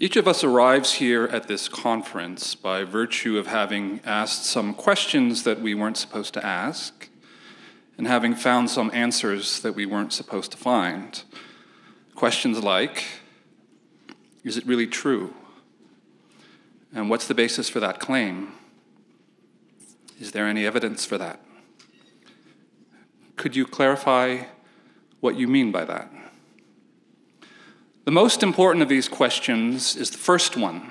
Each of us arrives here at this conference by virtue of having asked some questions that we weren't supposed to ask and having found some answers that we weren't supposed to find. Questions like, is it really true? And what's the basis for that claim? Is there any evidence for that? Could you clarify what you mean by that? The most important of these questions is the first one.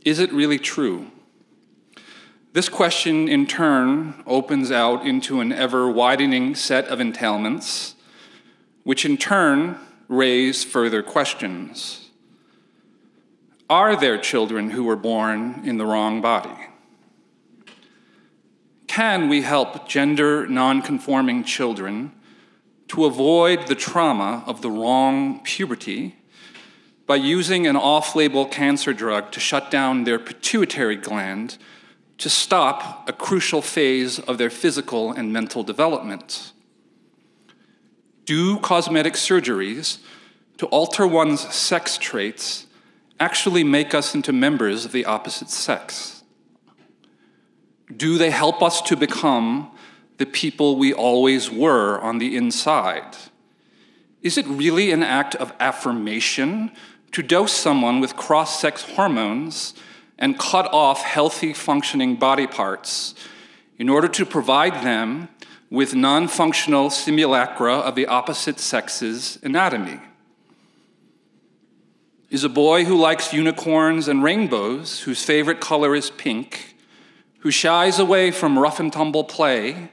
Is it really true? This question, in turn, opens out into an ever-widening set of entailments, which in turn raise further questions. Are there children who were born in the wrong body? Can we help gender non-conforming children to avoid the trauma of the wrong puberty by using an off-label cancer drug to shut down their pituitary gland to stop a crucial phase of their physical and mental development? Do cosmetic surgeries to alter one's sex traits actually make us into members of the opposite sex? Do they help us to become the people we always were on the inside? Is it really an act of affirmation to dose someone with cross-sex hormones and cut off healthy functioning body parts in order to provide them with non-functional simulacra of the opposite sex's anatomy? Is a boy who likes unicorns and rainbows, whose favorite color is pink, who shies away from rough and tumble play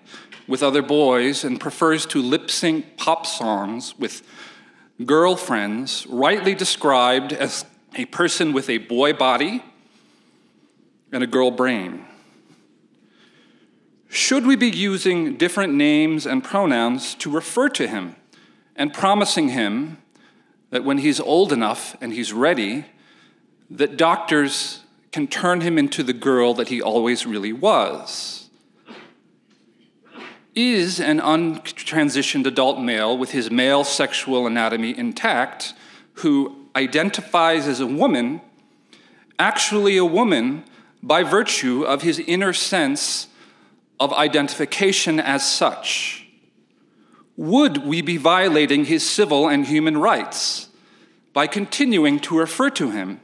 with other boys and prefers to lip-sync pop songs with girlfriends, rightly described as a person with a boy body and a girl brain? Should we be using different names and pronouns to refer to him and promising him that when he's old enough and he's ready, that doctors can turn him into the girl that he always really was? Is an untransitioned adult male with his male sexual anatomy intact, who identifies as a woman, actually a woman by virtue of his inner sense of identification as such? Would we be violating his civil and human rights by continuing to refer to him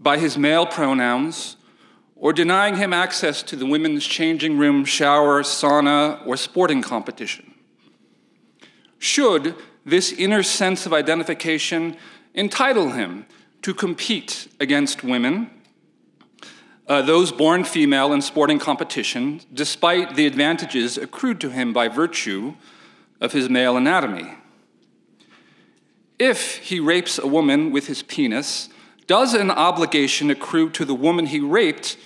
by his male pronouns, or denying him access to the women's changing room, shower, sauna, or sporting competition? Should this inner sense of identification entitle him to compete against women, those born female in sporting competition, despite the advantages accrued to him by virtue of his male anatomy? If he rapes a woman with his penis, does an obligation accrue to the woman he raped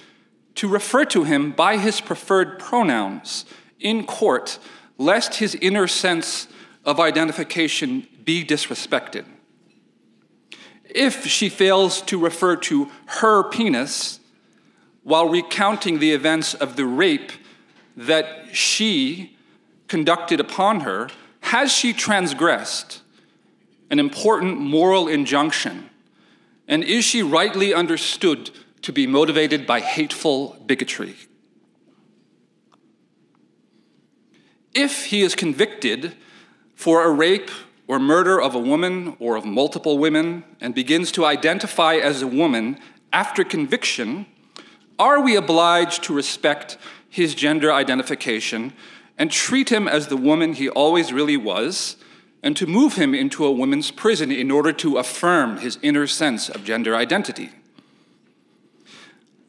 to refer to him by his preferred pronouns in court, lest his inner sense of identification be disrespected? If she fails to refer to her penis while recounting the events of the rape that she conducted upon her, has she transgressed an important moral injunction? And is she rightly understood to be motivated by hateful bigotry? If he is convicted for a rape or murder of a woman or of multiple women and begins to identify as a woman after conviction, are we obliged to respect his gender identification and treat him as the woman he always really was, and to move him into a women's prison in order to affirm his inner sense of gender identity?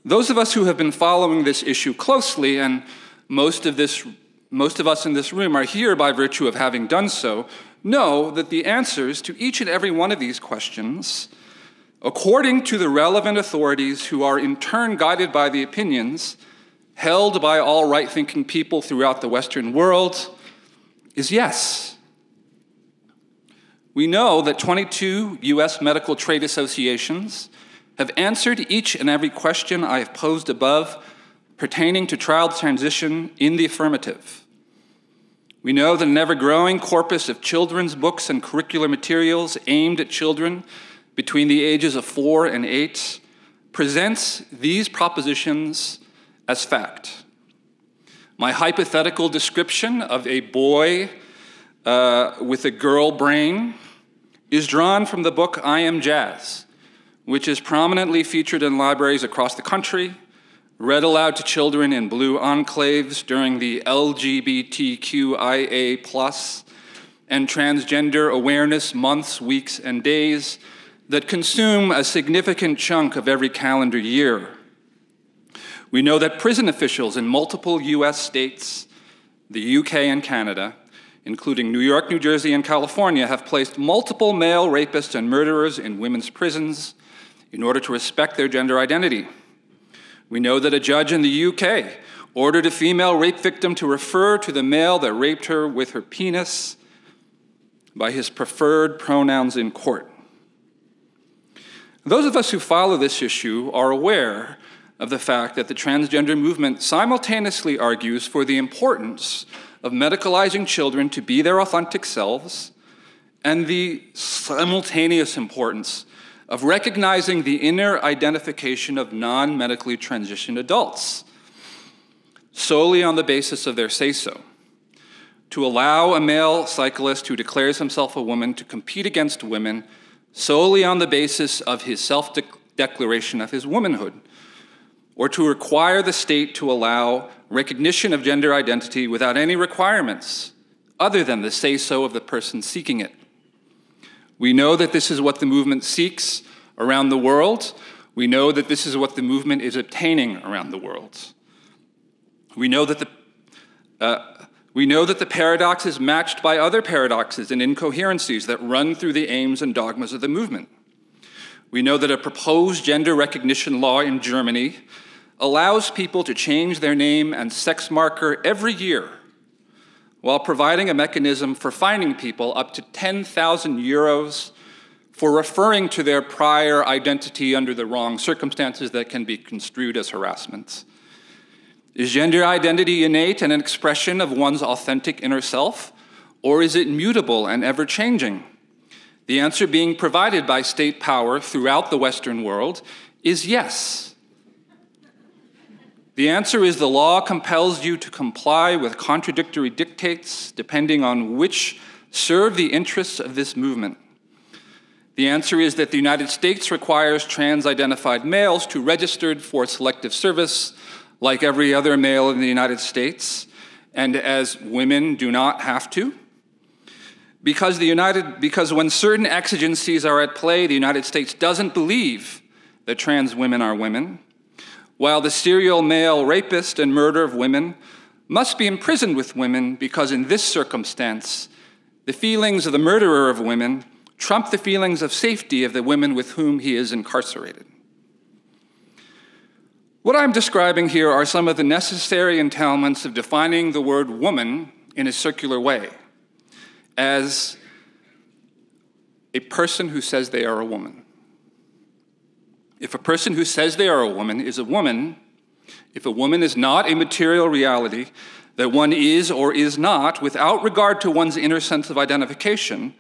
Those of us who have been following this issue closely, and most of us in this room are here by virtue of having done so, know that the answers to each and every one of these questions, according to the relevant authorities who are in turn guided by the opinions held by all right-thinking people throughout the Western world, is yes. We know that 22 U.S. medical trade associations have answered each and every question I have posed above pertaining to child transition in the affirmative. We know that an ever-growing corpus of children's books and curricular materials aimed at children between the ages of 4 and 8 presents these propositions as fact. My hypothetical description of a boy with a girl brain is drawn from the book I Am Jazz, which is prominently featured in libraries across the country, read aloud to children in blue enclaves during the LGBTQIA+ and transgender awareness months, weeks, and days that consume a significant chunk of every calendar year. We know that prison officials in multiple US states, the UK and Canada, including New York, New Jersey, and California, have placed multiple male rapists and murderers in women's prisons in order to respect their gender identity. We know that a judge in the UK ordered a female rape victim to refer to the male that raped her with her penis by his preferred pronouns in court. Those of us who follow this issue are aware of the fact that the transgender movement simultaneously argues for the importance of medicalizing children to be their authentic selves and the simultaneous importance of recognizing the inner identification of non-medically transitioned adults solely on the basis of their say-so. To allow a male cyclist who declares himself a woman to compete against women solely on the basis of his self-declaration of his womanhood, or to require the state to allow recognition of gender identity without any requirements other than the say-so of the person seeking it. We know that this is what the movement seeks around the world. We know that this is what the movement is obtaining around the world. We know that the paradox is matched by other paradoxes and incoherencies that run through the aims and dogmas of the movement. We know that a proposed gender recognition law in Germany allows people to change their name and sex marker every year, while providing a mechanism for fining people up to 10,000 euros for referring to their prior identity under the wrong circumstances that can be construed as harassment. Is gender identity innate and an expression of one's authentic inner self, or is it mutable and ever-changing? The answer being provided by state power throughout the Western world is yes. The answer is the law compels you to comply with contradictory dictates depending on which serve the interests of this movement. The answer is that the United States requires trans-identified males to register for selective service like every other male in the United States, and as women do not have to. Because when certain exigencies are at play, the United States doesn't believe that trans women are women, while the serial male rapist and murderer of women must be imprisoned with women because in this circumstance, the feelings of the murderer of women trump the feelings of safety of the women with whom he is incarcerated. What I'm describing here are some of the necessary entailments of defining the word woman in a circular way, as a person who says they are a woman. If a person who says they are a woman is a woman, if a woman is not a material reality that one is or is not without regard to one's inner sense of identification,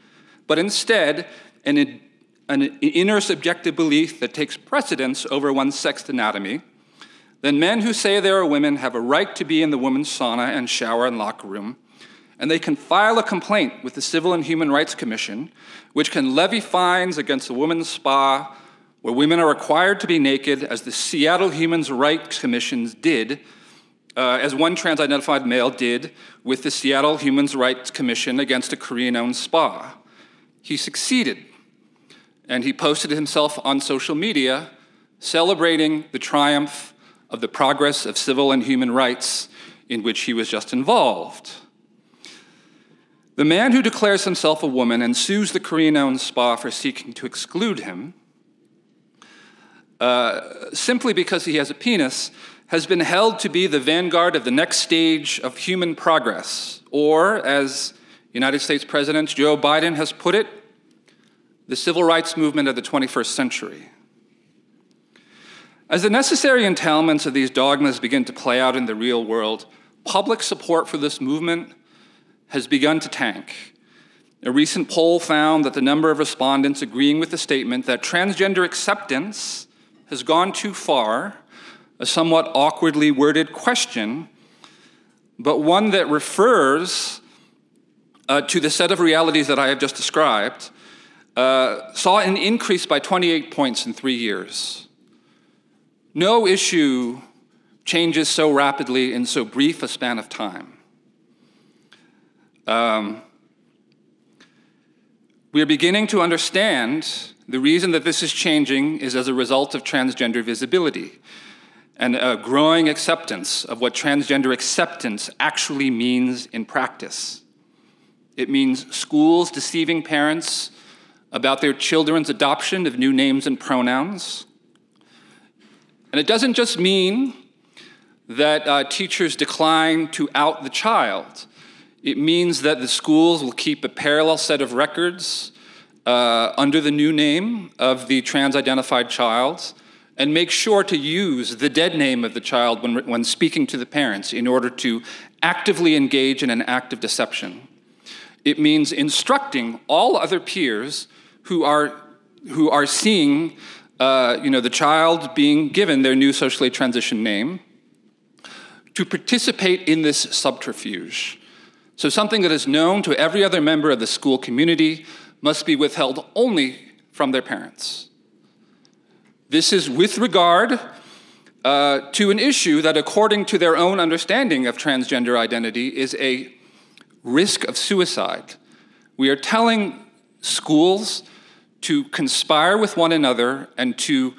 but instead an inner subjective belief that takes precedence over one's sex anatomy, then men who say they are women have a right to be in the women's sauna and shower and locker room, and they can file a complaint with the Civil and Human Rights Commission, which can levy fines against a women's spa where women are required to be naked, as the Seattle Human Rights Commission did, as one trans-identified male did with the Seattle Human Rights Commission against a Korean-owned spa. He succeeded, and he posted himself on social media celebrating the triumph of the progress of civil and human rights in which he was just involved. The man who declares himself a woman and sues the Korean-owned spa for seeking to exclude him, simply because he has a penis, has been held to be the vanguard of the next stage of human progress, or, as United States President Joe Biden has put it, the civil rights movement of the 21st century. As the necessary entailments of these dogmas begin to play out in the real world, public support for this movement has begun to tank, A recent poll found that the number of respondents agreeing with the statement that transgender acceptance has gone too far, a somewhat awkwardly worded question, but one that refers to the set of realities that I have just described, saw an increase by 28 points in 3 years. No issue changes so rapidly in so brief a span of time. We are beginning to understand the reason that this is changing is as a result of transgender visibility and a growing acceptance of what transgender acceptance actually means in practice. It means schools deceiving parents about their children's adoption of new names and pronouns. And it doesn't just mean that teachers decline to out the child. It means that the schools will keep a parallel set of records under the new name of the trans-identified child and make sure to use the dead name of the child when speaking to the parents in order to actively engage in an act of deception. It means instructing all other peers who are seeing the child being given their new socially transitioned name to participate in this subterfuge. So something that is known to every other member of the school community must be withheld only from their parents. This is with regard to an issue that, according to their own understanding of transgender identity, is a risk of suicide. We are telling schools to conspire with one another and to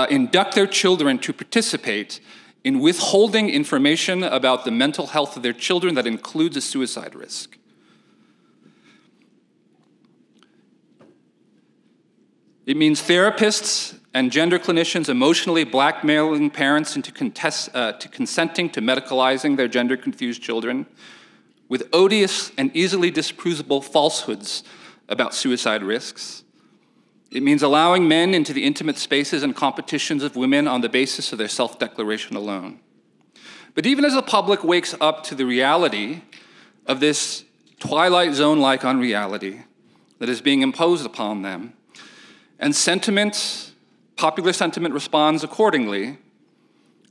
induct their children to participate in withholding information about the mental health of their children that includes a suicide risk. It means therapists and gender clinicians emotionally blackmailing parents into consenting to medicalizing their gender-confused children with odious and easily disprovable falsehoods about suicide risks. It means allowing men into the intimate spaces and competitions of women on the basis of their self-declaration alone. But even as the public wakes up to the reality of this Twilight Zone-like unreality that is being imposed upon them, and popular sentiment responds accordingly,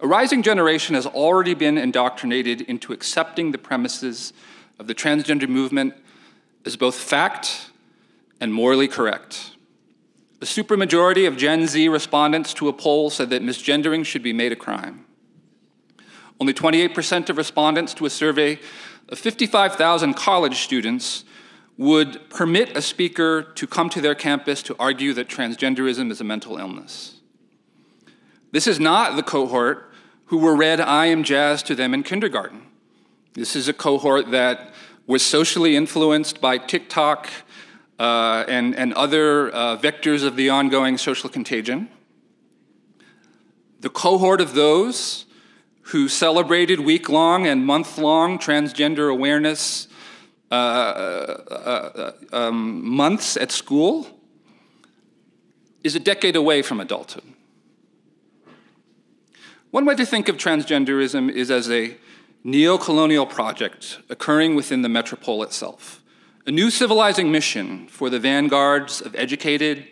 a rising generation has already been indoctrinated into accepting the premises of the transgender movement as both fact and morally correct. A supermajority of Gen Z respondents to a poll said that misgendering should be made a crime. Only 28% of respondents to a survey of 55,000 college students would permit a speaker to come to their campus to argue that transgenderism is a mental illness. This is not the cohort who were read I Am Jazz to them in kindergarten. This is a cohort that was socially influenced by TikTok and other vectors of the ongoing social contagion. The cohort of those who celebrated week-long and month-long transgender awareness months at school is a decade away from adulthood. One way to think of transgenderism is as a neo-colonial project occurring within the metropole itself. A new civilizing mission for the vanguards of educators,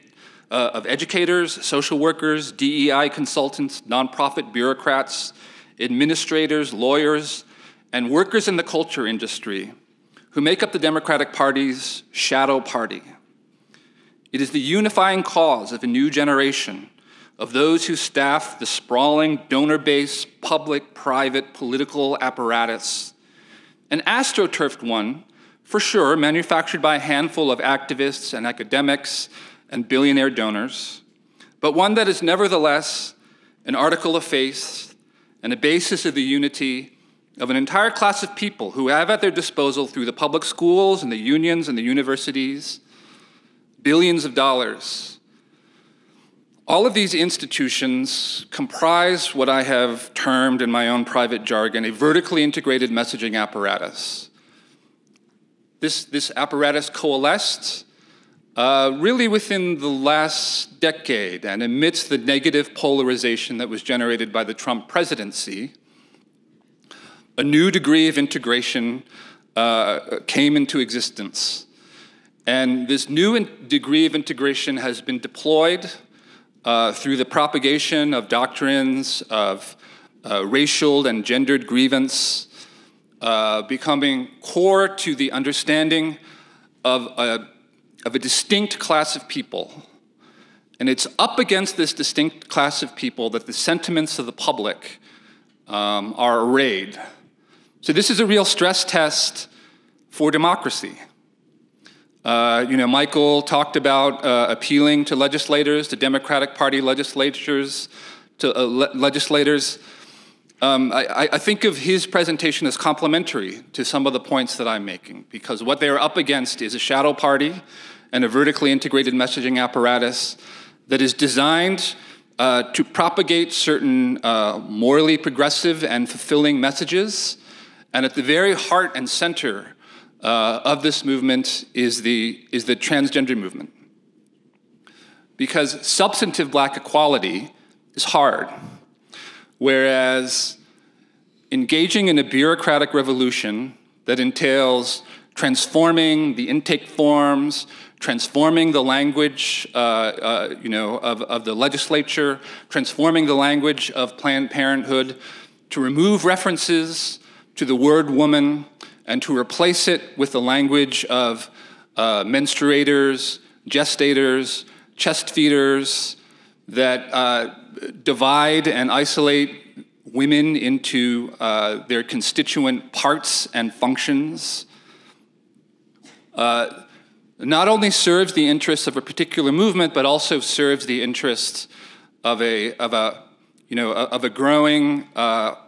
social workers, DEI consultants, nonprofit bureaucrats, administrators, lawyers, and workers in the culture industry who make up the Democratic Party's shadow party. It is the unifying cause of a new generation of those who staff the sprawling donor-based public-private political apparatus, an astroturfed one, for sure, manufactured by a handful of activists and academics and billionaire donors, but one that is nevertheless an article of faith and a basis of the unity of an entire class of people who have at their disposal, through the public schools and the unions and the universities, billions of dollars. All of these institutions comprise what I have termed in my own private jargon a vertically integrated messaging apparatus. This apparatus coalesced really within the last decade, and amidst the negative polarization that was generated by the Trump presidency, a new degree of integration came into existence. And this new degree of integration has been deployed through the propagation of doctrines of racial and gendered grievance, becoming core to the understanding of a distinct class of people. And it's up against this distinct class of people that the sentiments of the public are arrayed. So this is a real stress test for democracy. Michael talked about appealing to legislators, to Democratic Party legislators, legislators. I think of his presentation as complementary to some of the points that I'm making, because what they're up against is a shadow party and a vertically integrated messaging apparatus that is designed to propagate certain morally progressive and fulfilling messages. And at the very heart and center of this movement is the transgender movement. Because substantive black equality is hard, whereas engaging in a bureaucratic revolution that entails transforming the intake forms, transforming the language of the legislature, transforming the language of Planned Parenthood to remove references to the word woman and to replace it with the language of menstruators, gestators, chest feeders that divide and isolate women into their constituent parts and functions, not only serves the interests of a particular movement, but also serves the interests of a growing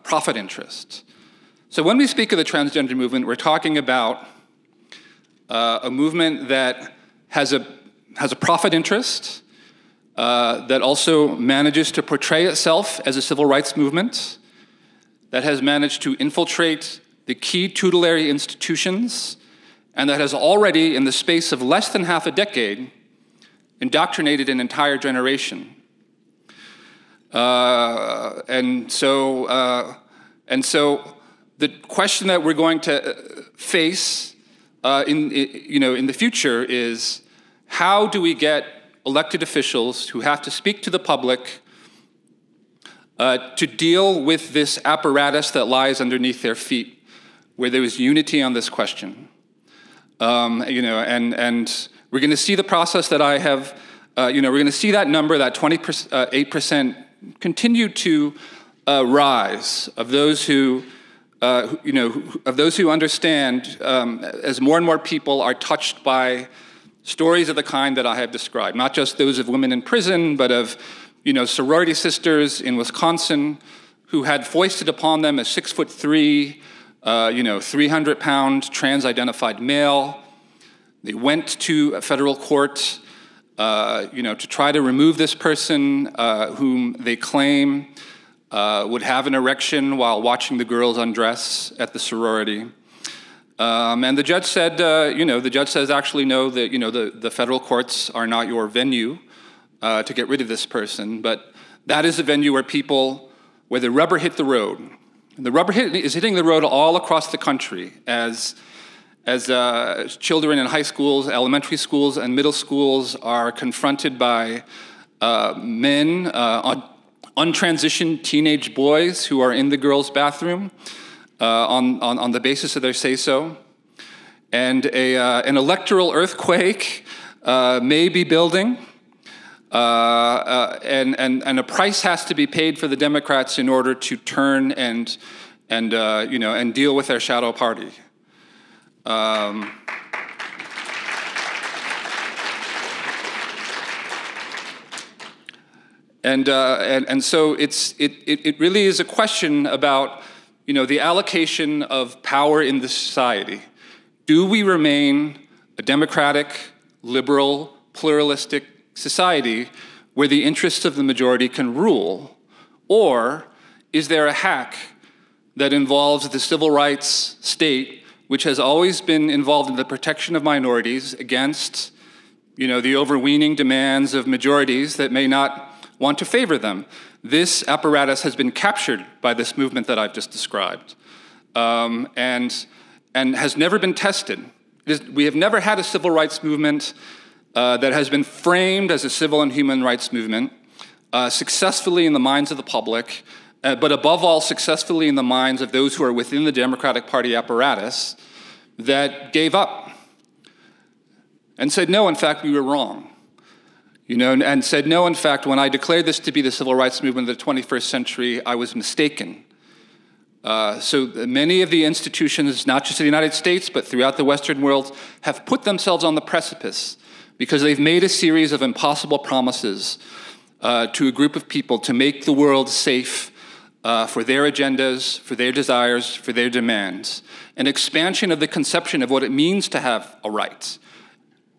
profit interest. So when we speak of the transgender movement, we're talking about a movement that has a profit interest, that also manages to portray itself as a civil rights movement, that has managed to infiltrate the key tutelary institutions, and that has already, in the space of less than half a decade, indoctrinated an entire generation. And so the question that we're going to face in the future is, how do we get elected officials who have to speak to the public to deal with this apparatus that lies underneath their feet, where there is unity on this question? And we're going to see the process that I have. We're going to see that number, that 28%, continue to rise of those who understand, as more and more people are touched by stories of the kind that I have described, not just those of women in prison, but of sorority sisters in Wisconsin who had foisted upon them a 6'3", 300-pound trans-identified male. They went to a federal court, to try to remove this person whom they claim would have an erection while watching the girls undress at the sorority. And the judge said, the judge says, actually, no, that, the federal courts are not your venue to get rid of this person, but that is a venue where the rubber hit the road. And the rubber is hitting the road all across the country as children in high schools, elementary schools, and middle schools are confronted by men, untransitioned teenage boys who are in the girls' bathroom on the basis of their say-so. And an electoral earthquake may be building, and a price has to be paid for the Democrats in order to turn and deal with their shadow party. And so it really is a question about the allocation of power in the society. Do we remain a democratic, liberal, pluralistic society where the interests of the majority can rule, or is there a hack that involves the civil rights state, which has always been involved in the protection of minorities against the overweening demands of majorities that may not want to favor them? This apparatus has been captured by this movement that I've just described, and has never been tested. We have never had a civil rights movement that has been framed as a civil and human rights movement successfully in the minds of the public, but above all, successfully in the minds of those who are within the Democratic Party apparatus that gave up and said, no, in fact, we were wrong. And said, no, in fact, when I declared this to be the civil rights movement of the 21st century, I was mistaken. So many of the institutions, not just in the United States, but throughout the Western world, have put themselves on the precipice because they've made a series of impossible promises to a group of people to make the world safe for their agendas, for their desires, for their demands. An expansion of the conception of what it means to have a right.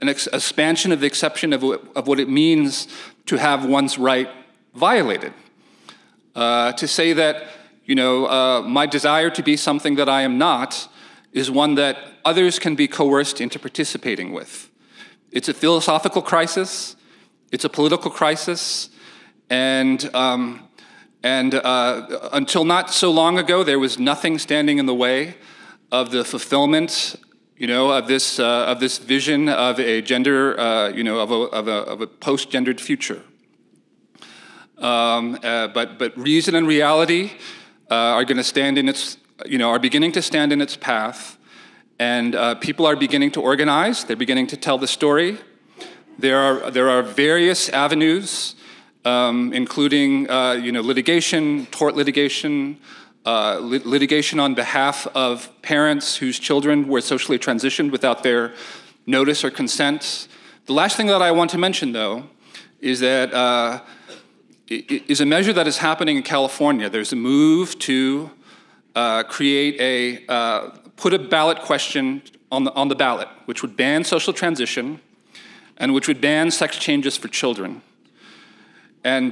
An expansion of the exception of what it means to have one's right violated. To say that, my desire to be something that I am not is one that others can be coerced into participating with. It's a philosophical crisis, it's a political crisis, and until not so long ago, there was nothing standing in the way of the fulfillment of this vision of a gender, of a post-gendered future. But reason and reality are going to stand in its, are beginning to stand in its path, and people are beginning to organize. They're beginning to tell the story. There are various avenues, including litigation, tort litigation. Litigation on behalf of parents whose children were socially transitioned without their notice or consent. The last thing that I want to mention, though, is that is a measure that is happening in California. There's a move to put a ballot question on the ballot, which would ban social transition and which would ban sex changes for children. And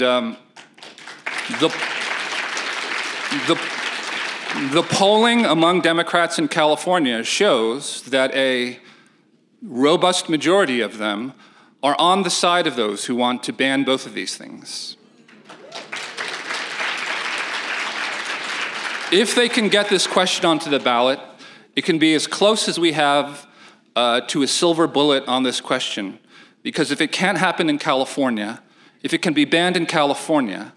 the polling among Democrats in California shows that a robust majority of them are on the side of those who want to ban both of these things. If they can get this question onto the ballot, it can be as close as we have to a silver bullet on this question. Because if it can't happen in California, if it can be banned in California,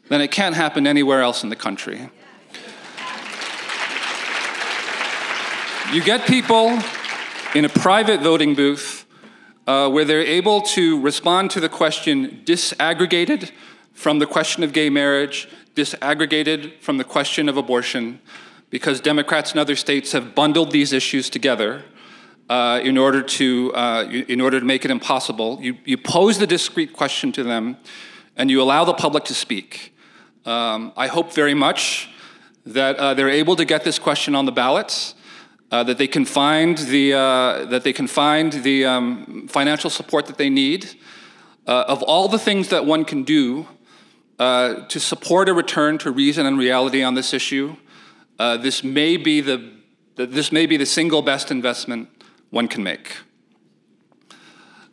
then it can't happen anywhere else in the country. You get people in a private voting booth where they're able to respond to the question disaggregated from the question of gay marriage, disaggregated from the question of abortion, because Democrats in other states have bundled these issues together in order to make it impossible. You pose the discrete question to them, and you allow the public to speak. I hope very much that they're able to get this question on the ballot. That they can find the financial support that they need. Of all the things that one can do to support a return to reason and reality on this issue, this may be the single best investment one can make.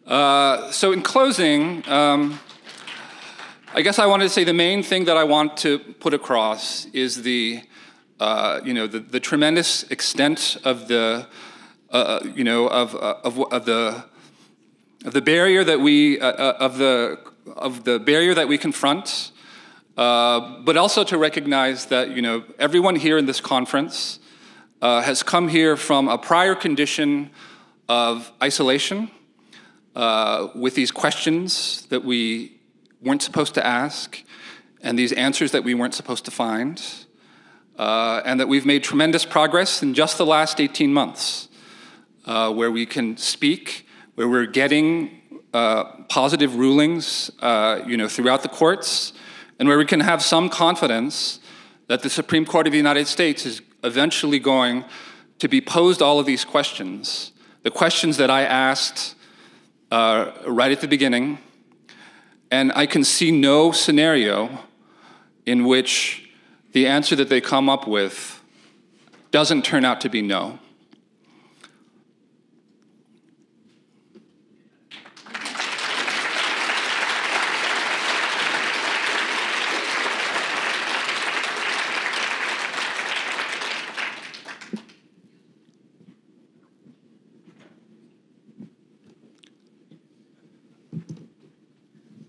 So in closing, I guess I wanted to say the main thing that I want to put across is the tremendous extent of the barrier that we confront, but also to recognize that everyone here in this conference has come here from a prior condition of isolation, with these questions that we weren't supposed to ask, and these answers that we weren't supposed to find. And that we've made tremendous progress in just the last 18 months, where we can speak, where we're getting positive rulings, throughout the courts, and where we can have some confidence that the Supreme Court of the United States is eventually going to be posed all of these questions, the questions that I asked right at the beginning, and I can see no scenario in which the answer that they come up with doesn't turn out to be no.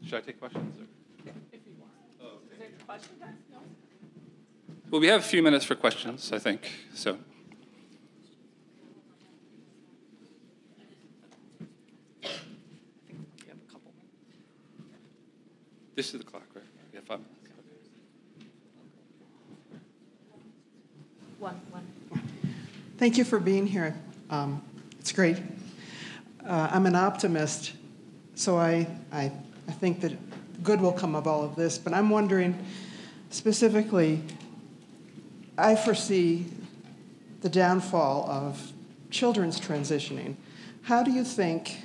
Should I take questions? Or? If you want. Oh, okay. Is there a question? No? Well, we have a few minutes for questions, I think. So. This is the clock, right? Yeah, 5 minutes. One. Thank you for being here. It's great. I'm an optimist, so I think that good will come of all of this. But I'm wondering, specifically, I foresee the downfall of children's transitioning. How do you think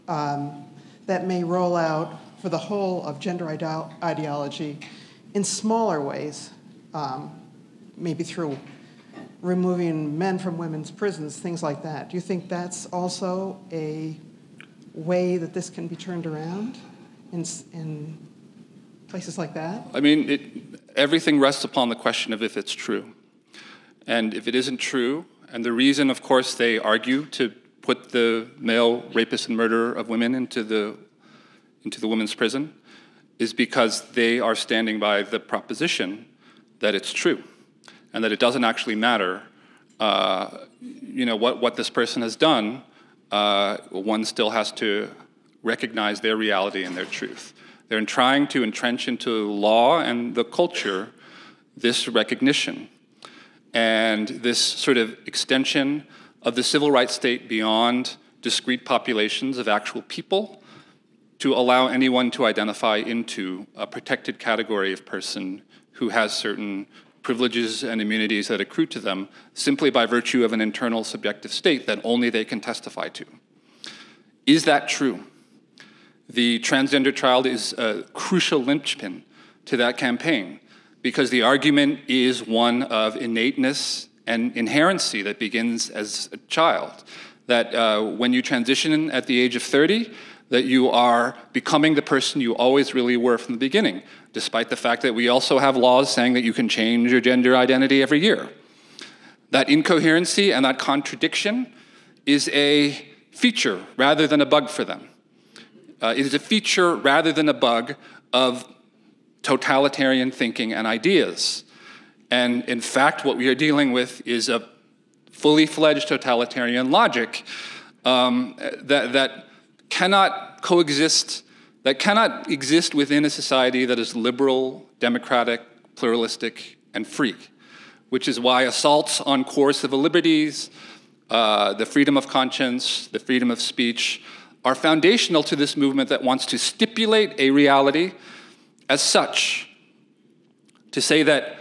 that may roll out for the whole of gender ideology in smaller ways, maybe through removing men from women's prisons, things like that? Do you think that's also a way that this can be turned around in places like that? I mean, everything rests upon the question of if it's true. And if it isn't true, and the reason, of course, they argue to put the male rapist and murderer of women into the women's prison is because they are standing by the proposition that it's true and that it doesn't actually matter, what this person has done. One still has to recognize their reality and their truth. They're trying to entrench into law and the culture this recognition and this sort of extension of the civil rights state beyond discrete populations of actual people to allow anyone to identify into a protected category of person who has certain privileges and immunities that accrue to them simply by virtue of an internal subjective state that only they can testify to. Is that true? The transgender child is a crucial linchpin to that campaign because the argument is one of innateness and inherency that begins as a child, that when you transition at the age of 30, that you are becoming the person you always really were from the beginning, despite the fact that we also have laws saying that you can change your gender identity every year. That incoherency and that contradiction is a feature rather than a bug for them. It is a feature rather than a bug of totalitarian thinking and ideas. And in fact, what we are dealing with is a fully fledged totalitarian logic that cannot coexist, that cannot exist within a society that is liberal, democratic, pluralistic, and free, which is why assaults on core civil liberties, the freedom of conscience, the freedom of speech, are foundational to this movement that wants to stipulate a reality as such, to say that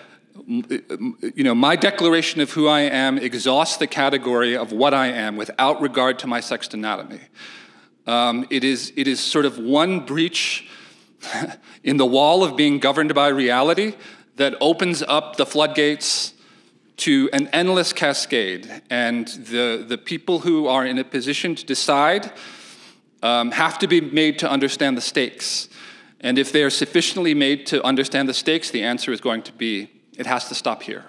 my declaration of who I am exhausts the category of what I am without regard to my sexed anatomy. It is sort of one breach in the wall of being governed by reality that opens up the floodgates to an endless cascade. And the people who are in a position to decide have to be made to understand the stakes. And if they are sufficiently made to understand the stakes, the answer is going to be, it has to stop here.